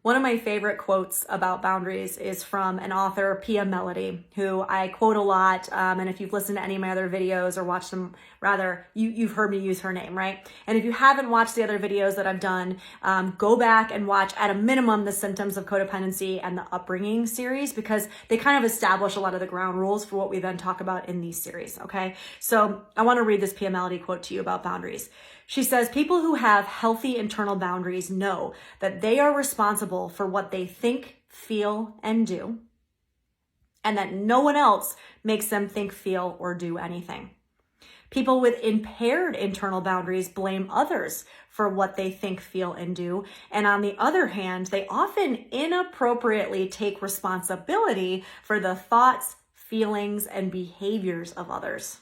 One of my favorite quotes about boundaries is from an author, Pia Melody, who I quote a lot. And if you've listened to any of my other videos or watched them, rather, you've heard me use her name, right? And if you haven't watched the other videos that I've done, go back and watch at a minimum the Symptoms of Codependency and the Upbringing series, because they kind of establish a lot of the ground rules for what we then talk about in these series, okay? So I want to read this Pia Melody quote to you about boundaries. She says, people who have healthy internal boundaries know that they are responsible for what they think, feel, and do, and that no one else makes them think, feel, or do anything. People with impaired internal boundaries blame others for what they think, feel, and do. And on the other hand, they often inappropriately take responsibility for the thoughts, feelings, and behaviors of others.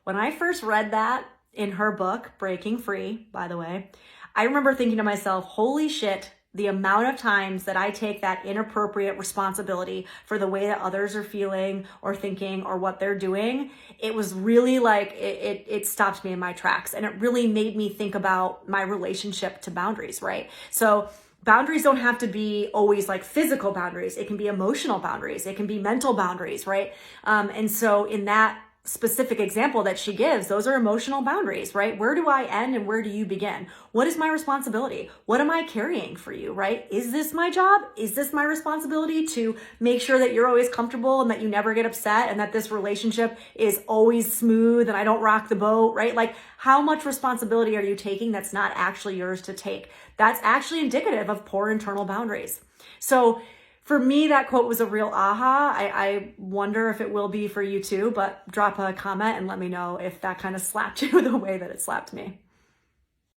When I first read that, in her book, Breaking Free, by the way, I remember thinking to myself, holy shit, the amount of times that I take that inappropriate responsibility for the way that others are feeling or thinking or what they're doing, it was really like, it stopped me in my tracks. And it really made me think about my relationship to boundaries, right? So boundaries don't have to be always like physical boundaries. It can be emotional boundaries. It can be mental boundaries, right? And so in that specific example that she gives, those are emotional boundaries, right? Where do I end and where do you begin? What is my responsibility? What am I carrying for you, right? Is this my job? Is this my responsibility to make sure that you're always comfortable and that you never get upset and that this relationship is always smooth and I don't rock the boat, right? Like, how much responsibility are you taking that's not actually yours to take? That's actually indicative of poor internal boundaries. So for me, that quote was a real aha. I wonder if it will be for you too, but drop a comment and let me know if that kind of slapped you the way that it slapped me.